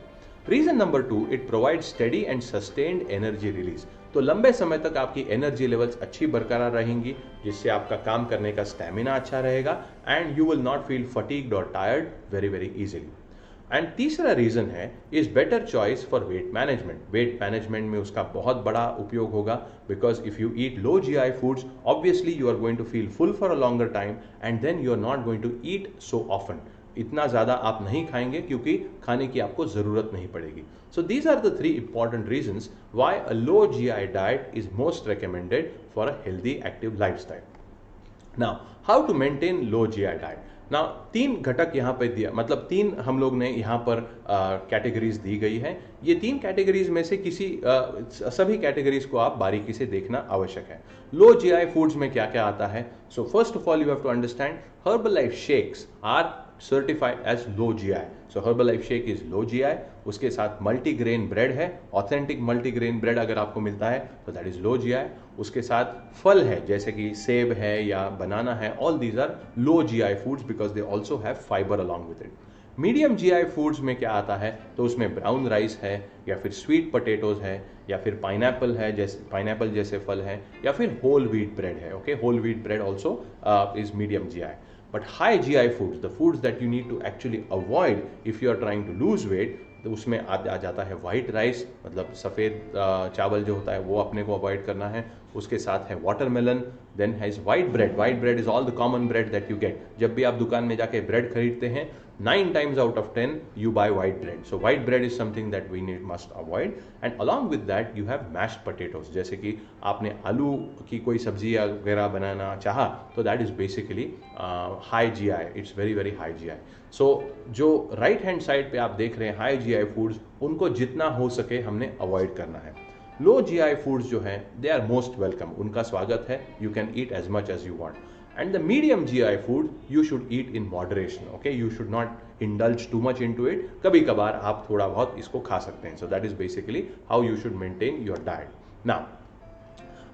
[SPEAKER 1] Reason number 2, it provide steady and sustained energy release. तो लंबे समय तक आपकी एनर्जी लेवल्स अच्छी बरकरार रहेंगी, जिससे आपका काम करने का स्टैमिना अच्छा रहेगा and you will not feel fatigued और tired very very easily. And तीसरा रीजन है is better choice for weight management. Weight management में उसका बहुत बड़ा उपयोग होगा because if you eat low GI foods, obviously you are going to feel full for a longer time and then you are not going to eat so often. इतना ज़्यादा आप नहीं खाएंगे क्योंकि खाने की आपको ज़रूरत नहीं पड़ेगी. So these are the three important reasons why a low GI diet is most recommended for a healthy active lifestyle. Now, how to maintain low GI diet? ना तीन घटक यहाँ पे दिया, मतलब तीन हम लोग ने यहाँ पर कैटेगरीज दी गई है. ये तीन कैटेगरीज में से सभी कैटेगरीज को आप बारीकी से देखना आवश्यक है. लो जीआई फूड्स में क्या क्या आता है? So first of all you have to understand Herbalife shakes are certified as low GI. So Herbalife shake is low GI. उसके साथ मल्टीग्रेन ब्रेड है, ऑथेंटिक मल्टीग्रेन ब्रेड अगर आपको मिलता है तो दैट इज लो जीआई. उसके साथ फल है जैसे कि सेब है या बनाना है, all these are low GI foods because they also have fiber along with it. Medium GI foods में क्या आता है? तो उसमें ब्राउन राइस है या फिर स्वीट पोटैटोज है या फिर पाइनएप्पल है, जैसे पाइनएप्पल जैसे फल है, या फिर होल व्हीट ब्रेड है. Okay, whole wheat bread also is medium GI. But high GI foods, the foods that you need to actually avoid if you are trying to lose weight, तो उसमें आ जाता है वाइट राइस, मतलब सफ़ेद चावल जो होता है वो अपने को अवॉइड करना है. उसके साथ है watermelon. Then has white bread. White bread is all the common bread that you get. जब भी आप दुकान में जाके ब्रेड खरीदते हैं 9 times out of 10 you buy white bread. So white bread is something that we must avoid. And along with that you have mashed potatoes. जैसे कि आपने आलू की कोई सब्जी वगैरह बनाना चाहा तो that is basically high GI. It's very very high GI. So जो राइट हैंड साइड पे आप देख रहे हैं हाई GI फूड्स, उनको जितना हो सके हमने अवॉइड करना है. लो GI फूड्स जो हैं दे आर मोस्ट वेलकम. उनका स्वागत है. You can eat as much as you want. And the medium GI food you should eat in moderation. Okay, you should not indulge too much into it. कभी कभार आप थोड़ा बहुत इसको खा सकते हैं. So that is basically how you should maintain your diet. Now,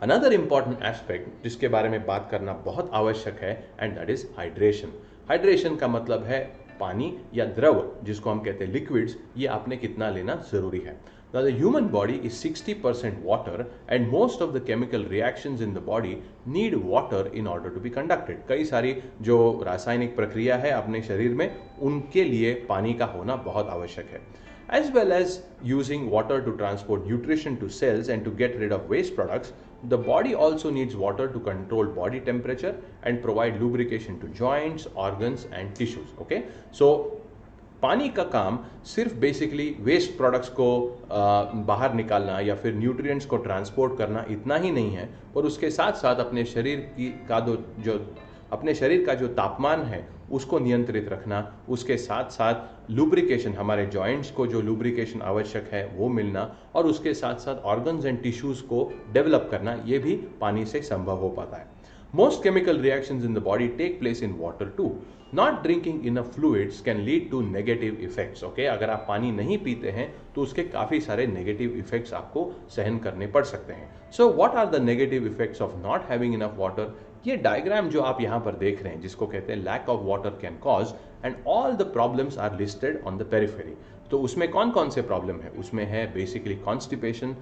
[SPEAKER 1] another important aspect जिसके बारे में बात करना बहुत आवश्यक है and that is hydration. Hydration का मतलब है पानी या द्रव जिसको हम कहते हैं लिक्विड्स, ये आपने कितना लेना जरूरी है. Now the human body is 60% water and most of the chemical reactions in the body need water in order to be conducted. कई सारी जो रासायनिक प्रक्रिया है अपने शरीर में उनके लिए पानी का होना बहुत आवश्यक है. As well as using water to transport nutrition to cells and to get rid of waste products, the body also needs water to control body temperature and provide lubrication to joints, organs and tissues. Okay, so पानी का काम सिर्फ basically waste products को बाहर निकालना या फिर nutrients को ट्रांसपोर्ट करना इतना ही नहीं है, और उसके साथ साथ अपने शरीर का जो तापमान है उसको नियंत्रित रखना, उसके साथ साथ लुब्रिकेशन, हमारे जॉइंट्स को जो लुब्रिकेशन आवश्यक है वो मिलना, और उसके साथ साथ ऑर्गन्स एंड टिश्यूज को डेवलप करना, ये भी पानी से संभव हो पाता है. Most chemical reactions in the body take place in water too. Not drinking enough fluids can lead to negative effects. Okay, अगर आप पानी नहीं पीते हैं तो उसके काफ़ी सारे negative effects आपको सहन करने पड़ सकते हैं. So what are the negative effects of not having enough water? ये डायग्राम जो आप यहाँ पर देख रहे हैं जिसको कहते हैं lack of water can cause, and all the problems are listed on the periphery. तो उसमें कौन कौन से प्रॉब्लम है? उसमें है basically constipation,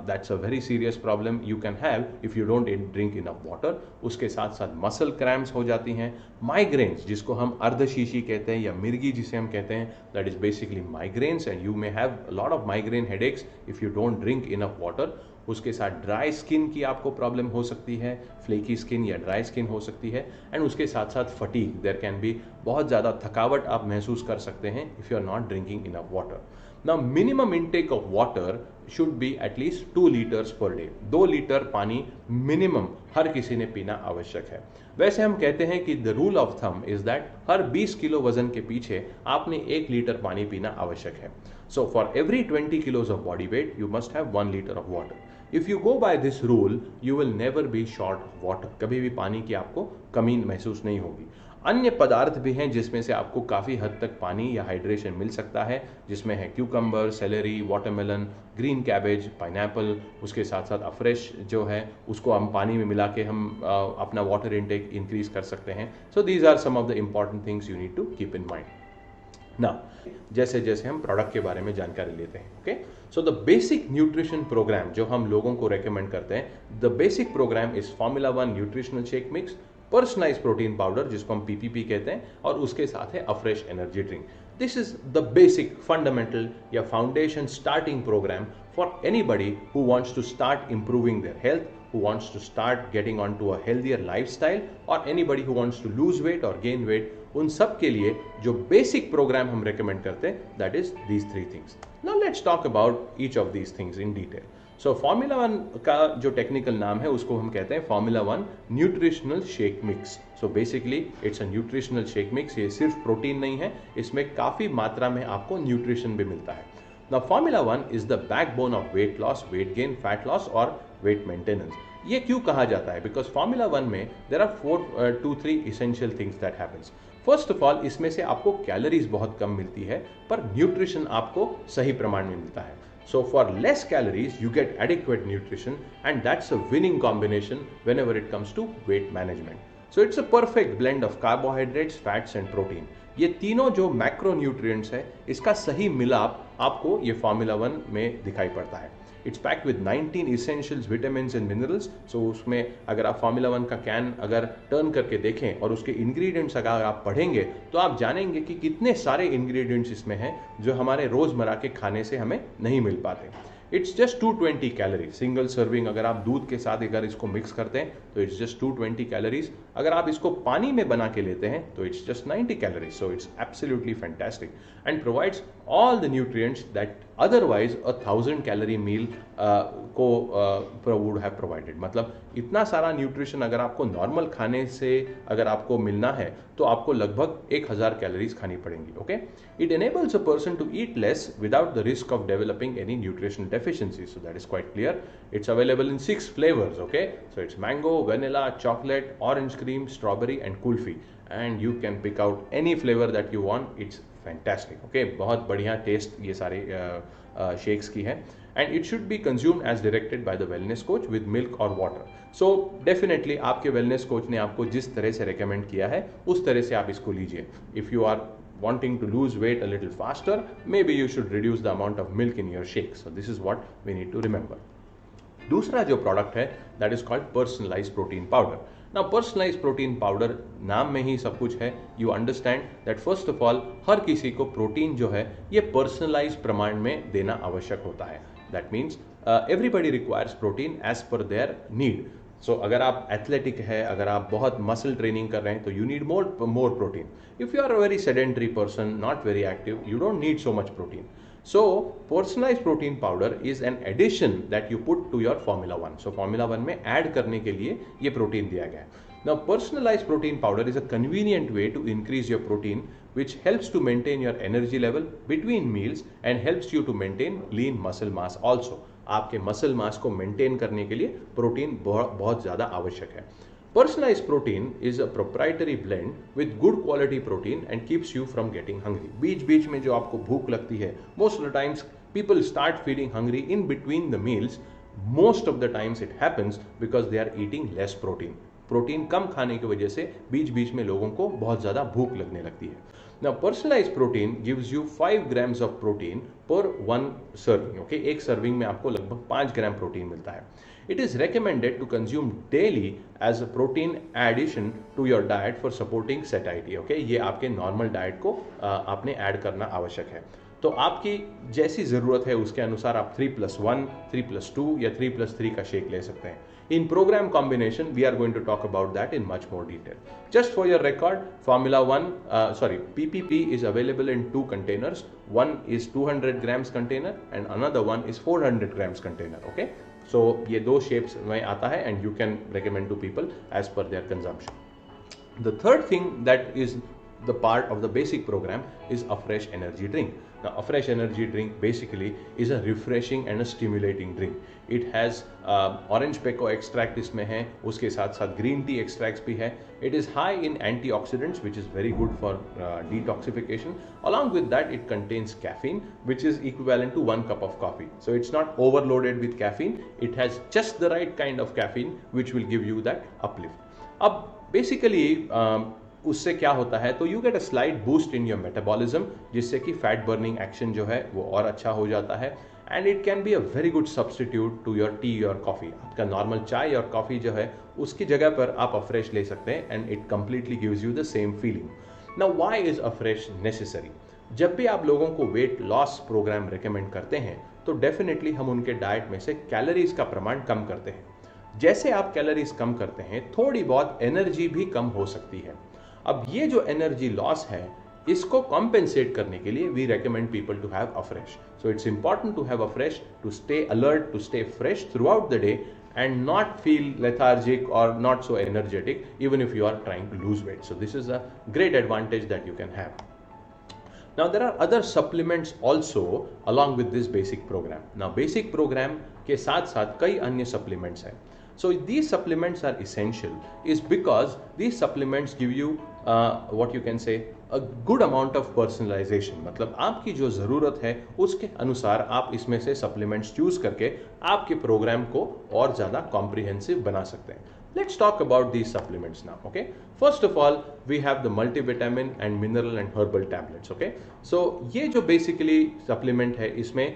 [SPEAKER 1] that's a very serious problem you can have if you don't drink enough water. उसके साथ साथ मसल क्रैम्प्स हो जाती हैं. माइग्रेन्स जिसको हम अर्धशीशी कहते हैं या मिर्गी जिसे हम कहते हैं, that is basically migraines, and you may have lot of migraine headaches if you don't drink enough water. उसके साथ ड्राई स्किन की आपको प्रॉब्लम हो सकती है, फ्लेकी स्किन या ड्राई स्किन हो सकती है, एंड उसके साथ साथ फटीग, देयर कैन बी, बहुत ज़्यादा थकावट आप महसूस कर सकते हैं if you are not drinking enough water. Now minimum intake of water should be at least 2 liters per day. 2 litre पानी मिनिमम हर किसी ने पीना आवश्यक है. वैसे हम कहते हैं कि the rule of thumb is that her 20 kilo वजन के पीछे आपने 1 लीटर पानी पीना आवश्यक है. So for every 20 kilos of body weight you must have 1 liter of water. If you go by this rule you will never be short of water. कभी भी पानी की आपको कमी महसूस नहीं होगी. अन्य पदार्थ भी हैं जिसमें से आपको काफ़ी हद तक पानी या हाइड्रेशन मिल सकता है, जिसमें है cucumber, salary, watermelon, green cabbage, pineapple. उसके साथ साथ अफ्रेश जो है उसको हम पानी में मिला के हम अपना वाटर इनटेक इंक्रीज कर सकते हैं. So these are some of the important things you need to keep in mind. ना जैसे जैसे हम प्रोडक्ट के बारे में जानकारी लेते हैं. Okay, so the basic nutrition programme जो हम लोगों को रेकमेंड करते हैं, the basic programme is formula 1 nutritional shake mix, personalise protein powder जिसको हम पीपीपी कहते हैं, और उसके साथ है Afresh energy drink. This is the basic fundamental या foundation starting programme for anybody who wants to start improving their health, who wants to start getting onto a healthier lifestyle, or anybody who wants to lose weight or gain weight, उन सब के लिए जो basic programme हम recommend करते हैं, that is these 3 things. Now let's talk about each of these things in detail. So formula 1 का जो टेक्निकल नाम है उसको हम कहते हैं formula 1 nutritional shake mix. So basically it's a nutritional shake mix. ये सिर्फ प्रोटीन नहीं है, इसमें काफ़ी मात्रा में आपको न्यूट्रिशन भी मिलता है. Now Formula 1 is the backbone of weight loss, weight gain, fat loss और weight maintenance. ये क्यों कहा जाता है? Because Formula 1 में there are 2-3 essential things that happens. First of all, इसमें से आपको कैलोरीज बहुत कम मिलती है, पर न्यूट्रिशन आपको सही प्रमाण में मिलता है. So for less calories, you get adequate nutrition, and that's a winning combination whenever it comes to weight management. So it's a perfect blend of carbohydrates, fats and protein. ये तीनों जो मैक्रो न्यूट्रिएंट्स है, इसका सही मिलाप आपको ये formula 1 में दिखाई पड़ता है. It's packed with 19 essentials, vitamins and minerals. So उसमें अगर आप फार्मूला 1 का कैन अगर टर्न करके देखें और उसके इंग्रेडिएंट्स अगर आप पढ़ेंगे तो आप जानेंगे कि कितने सारे इंग्रेडिएंट्स इसमें हैं जो हमारे रोजमर्रा के खाने से हमें नहीं मिल पाते. It's just 220 calories. Single serving अगर आप दूध के साथ अगर इसको मिक्स करते हैं तो इट्स जस्ट 220 कैलोरीज. अगर आप इसको पानी में बना के लेते हैं तो it's just 90 calories. So it's absolutely fantastic and provides all the nutrients that otherwise 1000 calorie meal को वुड हैव प्रोवाइडेड. मतलब इतना सारा न्यूट्रिशन अगर आपको नॉर्मल खाने से अगर आपको मिलना है तो आपको लगभग 1000 कैलोरीज खानी पड़ेंगी. Okay, it enables a person to eat less without the risk of developing any nutritional deficiency. So that is quite clear. It's available in 6 flavors. Okay, so it's mango, vanilla, chocolate, orange cream, strawberry and kulfi, and you can pick out any flavor that you want. It's fantastic. Okay, बहुत बढ़िया test ये सारे shakes की है. And it should be consumed as directed by the wellness coach with milk और water. So definitely आपके wellness coach ने आपको जिस तरह से रेकमेंड किया है उस तरह से आप इसको लीजिए. If you are wanting to lose weight a little faster, maybe you should reduce the amount of milk in your shake. So this is what we need to remember. दूसरा जो प्रोडक्ट है that is called personalized protein powder. Now personalized protein powder नाम में ही सब कुछ है. You understand that first of all हर किसी को प्रोटीन जो है ये personalized प्रमाण में देना आवश्यक होता है. That means everybody requires protein as per their need. सो अगर आप एथलेटिक है, अगर आप बहुत मसल ट्रेनिंग कर रहे हैं तो you need more protein. If you are a very sedentary person, not very active, you don't need so much protein. So personalised protein powder is an addition that you put to your formula 1. So formula 1 में add करने के लिए ये protein दिया गया है. Now personalized protein powder is a convenient way to increase your protein, which helps to maintain your energy level between meals and helps you to maintain lean muscle mass also. आपके muscle mass को maintain करने के लिए protein बहुत ज़्यादा आवश्यक है. Personalized protein is a proprietary blend with good quality protein and keeps you from getting hungry. बीच बीच में जो आपको भूख लगती है, most of the times people start feeling hungry in between the meals. Most of the times it happens because they are eating less protein. Protein कम खाने की वजह से बीच बीच में लोगों को बहुत ज़्यादा भूख लगने लगती है. Now personalized protein gives you 5 grams of protein per 1 serving. Okay, एक सर्विंग में आपको लगभग 5 ग्राम प्रोटीन मिलता है. It is recommended to consume daily as a protein addition to your diet for supporting satiety. Okay, ये आपके normal diet को आपने ऐड करना आवश्यक है. तो आपकी जैसी ज़रूरत है उसके अनुसार आप 3+1, 3+2 या 3+3 का शेक ले सकते हैं. In program combination, we are going to talk about that in much more detail. Just for your record, PPP is available in 2 containers. One is 200 grams container and another one is 400 grams container. Okay, so ये दो shapes में आता है and you can recommend to people as per their consumption. The third thing that is the part of the basic program is a fresh energy drink. Now a fresh energy drink basically is a refreshing and a stimulating drink. It has orange pekoe extract इसमें है, उसके साथ साथ green tea extracts भी है. It is high in antioxidants which is very good for detoxification. Along with that it contains caffeine which is equivalent to 1 cup of coffee. So it's not overloaded with caffeine. It has just the right kind of caffeine which will give you that uplift. अब basically उससे क्या होता है तो you get a slight boost in your metabolism, जिससे कि fat burning action जो है वो और अच्छा हो जाता है. And it can be a very good substitute to your tea और कॉफ़ी. आपका नॉर्मल चाय और कॉफ़ी जो है उसकी जगह पर आप अफ्रेश ले सकते हैं and it completely gives you the same feeling. Now why is afresh necessary? जब भी आप लोगों को वेट लॉस प्रोग्राम रिकमेंड करते हैं तो डेफिनेटली हम उनके डाइट में से कैलोरीज का प्रमाण कम करते हैं. जैसे आप कैलोरीज कम करते हैं थोड़ी बहुत एनर्जी भी कम हो सकती है. अब ये जो एनर्जी लॉस है इसको कॉम्पेंसेट करने के लिए we recommend people to have afresh. So it's important to have afresh to stay alert, to stay fresh throughout the day and not feel lethargic or not so energetic even if you are trying to lose weight. So this is a great advantage that you can have. Now there are other supplements also along with this basic program. Now basic program के साथ साथ कई अन्य supplements हैं. So these supplements are essential is because these supplements give you what you can say a good amount of personalization. मतलब आपकी जो ज़रूरत है उसके अनुसार आप इसमें से supplements choose करके आपके प्रोग्राम को और ज़्यादा comprehensive बना सकते हैं. Let's talk about these supplements now. Okay, first of all we have the multivitamin and mineral and herbal tablets. Okay, so ये जो basically supplement है इसमें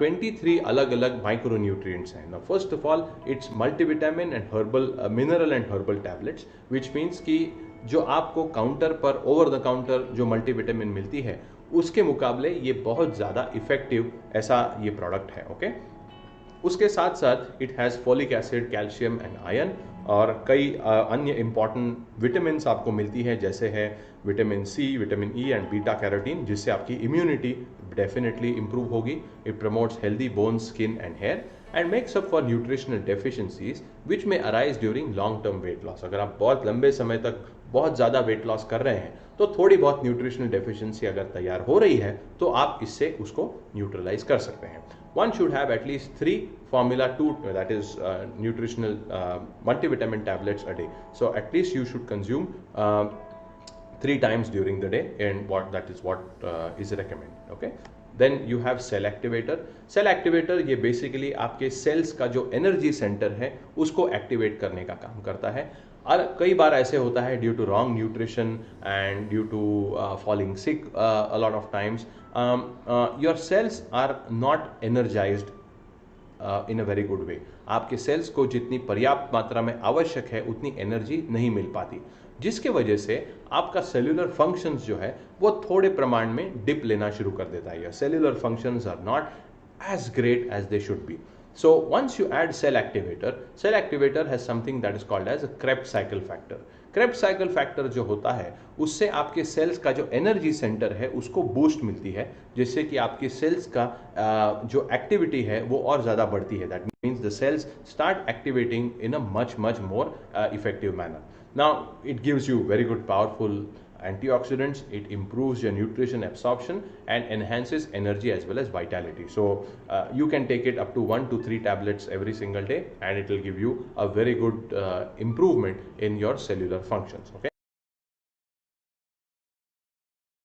[SPEAKER 1] 23 अलग-अलग micronutrients हैं. Now first of all it's multivitamin and herbal mineral and herbal tablets, which means कि जो आपको counter पर ओवर द काउंटर जो मल्टीविटामिन मिलती है उसके मुकाबले ये बहुत ज़्यादा इफेक्टिव ऐसा ये प्रोडक्ट है. ओके, उसके साथ साथ it has folic acid, calcium and iron और कई अन्य इंपॉर्टेंट विटामिन्स आपको मिलती है जैसे है vitamin C, vitamin E and beta carotene, जिससे आपकी इम्यूनिटी डेफिनेटली इंप्रूव होगी. It promotes healthy bones, skin and hair and makes up for nutritional deficiencies which may arise during long term weight loss. अगर आप बहुत लंबे समय तक बहुत ज़्यादा वेट लॉस कर रहे हैं तो थोड़ी बहुत न्यूट्रिशनल डेफिशिएंसी अगर तैयार हो रही है तो आप इससे उसको न्यूट्रलाइज कर सकते हैं. One should have at least 3 formula 2 that is nutritional multivitamin tablets a day. So at least you should consume 3 times during the day, and that is what is recommended. Okay. Then you have cell activator. Cell activator ये basically आपके cells का जो energy centre है उसको activate करने का काम करता है. और कई बार ऐसे होता है due to wrong nutrition and due to falling sick a lot of times your cells are not energised in a very good way. आपके सेल्स को जितनी पर्याप्त मात्रा में आवश्यक है उतनी एनर्जी नहीं मिल पाती, जिसके वजह से आपका सेल्यूलर फंक्शंस जो है वो थोड़े प्रमाण में डिप लेना शुरू कर देता है. Cellular functions are not as great as they should be. So once you add cell activator has something that is called as a Krebs cycle factor. Krebs cycle factor जो होता है उससे आपके सेल्स का जो एनर्जी सेंटर है उसको boost मिलती है, जिससे कि आपके सेल्स का जो एक्टिविटी है वो और ज़्यादा बढ़ती है. That means the cells start activating in a much more effective manner. Now it gives you very good powerful antioxidants, it improves your nutrition absorption and enhances energy as well as vitality. So you can take it up to 1 to 3 tablets every single day and it will give you a very good improvement in your cellular functions. Okay.